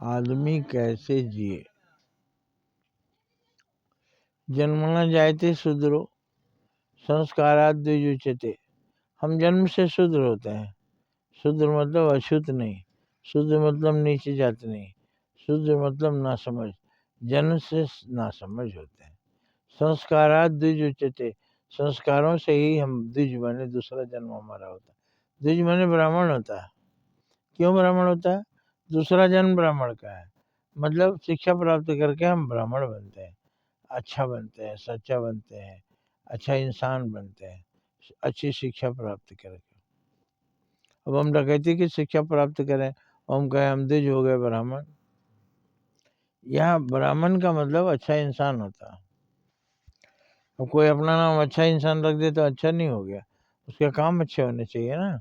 आदमी कैसे जिए। जन्मना जायते शूद्रो संस्कारात् द्विजुच्यते। हम जन्म से शूद्र होते हैं। शूद्र मतलब अशुद्ध नहीं, शूद्र मतलब नीचे जाति नहीं, शूद्र मतलब ना समझ, जन्म से ना समझ होते हैं। संस्कारात् द्विजुच्यते, संस्कारों से ही हम द्विज बने, दूसरा जन्म हमारा होता है। द्विज बने ब्राह्मण होता है। क्यों ब्राह्मण होता है? दूसरा जन्म ब्राह्मण का है, मतलब शिक्षा प्राप्त करके हम ब्राह्मण बनते हैं, अच्छा बनते हैं, सच्चा बनते हैं, अच्छा इंसान बनते हैं, अच्छी शिक्षा प्राप्त करके। अब हम डकैती की शिक्षा प्राप्त करें, हम कहें हम द्विज हो गए ब्राह्मण। यहाँ ब्राह्मण का मतलब अच्छा इंसान होता है। अब कोई अपना नाम अच्छा इंसान रख दे तो अच्छा नहीं हो गया, उसके काम अच्छे होने चाहिए ना।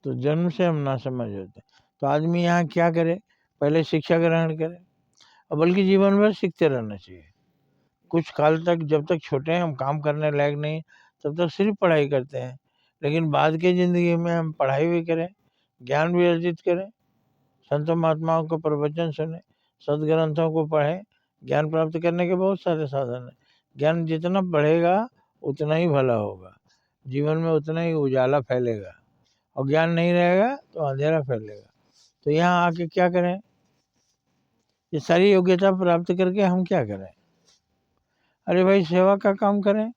तो जन्म से हम ना समझ होते। तो आदमी यहाँ क्या करे? पहले शिक्षा ग्रहण करे, और बल्कि जीवन भर सीखते रहना चाहिए। कुछ काल तक, जब तक छोटे हैं, हम काम करने लायक नहीं, तब तक सिर्फ पढ़ाई करते हैं। लेकिन बाद की ज़िंदगी में हम पढ़ाई भी करें, ज्ञान भी अर्जित करें, संतों महात्माओं के प्रवचन सुने, सदग्रंथों को पढ़ें। ज्ञान प्राप्त करने के बहुत सारे साधन हैं। ज्ञान जितना बढ़ेगा उतना ही भला होगा, जीवन में उतना ही उजाला फैलेगा, और ज्ञान नहीं रहेगा तो अंधेरा फैलेगा। तो यहाँ आके क्या करें? ये सारी योग्यता प्राप्त करके हम क्या करें? अरे भाई, सेवा का काम करें।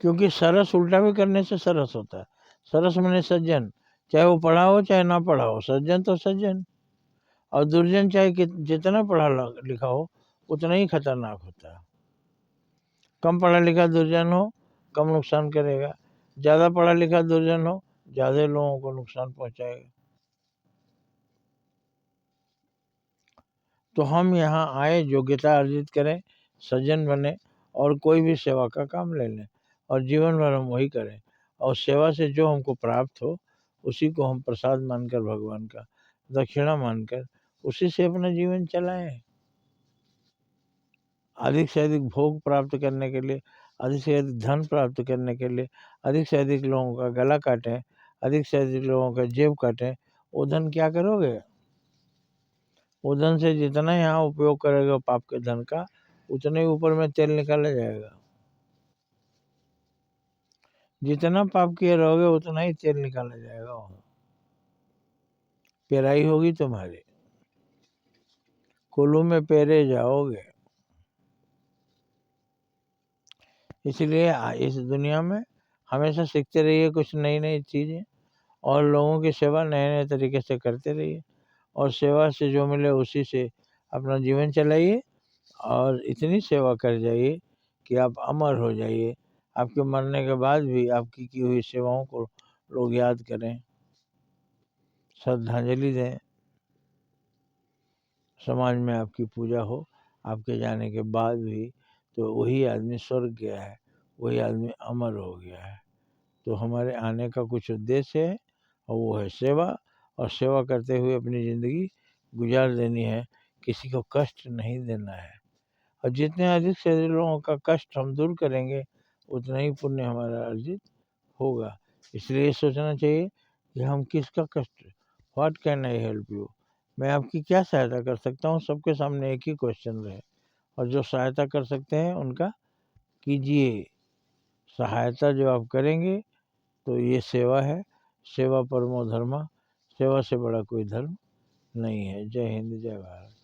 क्योंकि सरस उल्टा भी करने से सरस होता है। सरस माने सज्जन, चाहे वो पढ़ा हो चाहे ना पढ़ा हो, सज्जन तो सज्जन। और दुर्जन चाहे जितना पढ़ा लिखा हो उतना ही खतरनाक होता है। कम पढ़ा लिखा दुर्जन हो, कम नुकसान करेगा। ज़्यादा पढ़ा लिखा दुर्जन हो, ज़्यादा लोगों को नुकसान पहुंचाएगा। तो हम यहाँ आए योग्यता अर्जित करें, सज्जन बने, और कोई भी सेवा का काम ले लें, और जीवन भर हम वही करें। और सेवा से जो हमको प्राप्त हो उसी को हम प्रसाद मानकर, भगवान का दक्षिणा मानकर, उसी से अपना जीवन चलाएं। अधिक से अधिक भोग प्राप्त करने के लिए, अधिक से अधिक धन प्राप्त करने के लिए, अधिक से अधिक लोगों का गला काटें, अधिक से अधिक लोगों का जेब काटें। वो धन क्या करोगे? वो धन से जितना यहाँ उपयोग करेगा पाप के धन का, उतने ही ऊपर में तेल निकाला जाएगा। जितना पाप किए रहोगे उतना ही तेल निकाला जाएगा। पेराई होगी तुम्हारी, कुल्लू में पेरे जाओगे। इसलिए इस दुनिया में हमेशा सीखते रहिए कुछ नई नई चीज़ें, और लोगों की सेवा नए नए तरीके से करते रहिए, और सेवा से जो मिले उसी से अपना जीवन चलाइए, और इतनी सेवा कर जाइए कि आप अमर हो जाइए। आपके मरने के बाद भी आपकी की हुई सेवाओं को लोग याद करें, श्रद्धांजलि दें, समाज में आपकी पूजा हो। आपके जाने के बाद भी तो वही आदमी स्वर्ग गया है, वही आदमी अमर हो गया है। तो हमारे आने का कुछ उद्देश्य है, और वो है सेवा, और सेवा करते हुए अपनी ज़िंदगी गुजार देनी है, किसी को कष्ट नहीं देना है। और जितने अधिक से अधिक लोगों का कष्ट हम दूर करेंगे उतना ही पुण्य हमारा अर्जित होगा। इसलिए ये सोचना चाहिए कि हम किसका कष्ट, what can I help you, मैं आपकी क्या सहायता कर सकता हूँ। सबके सामने एक ही क्वेश्चन रहे, और जो सहायता कर सकते हैं उनका कीजिए। सहायता जो आप करेंगे तो ये सेवा है। सेवा परमो धर्मा, सेवा से बड़ा कोई धर्म नहीं है। जय हिंद, जय भारत।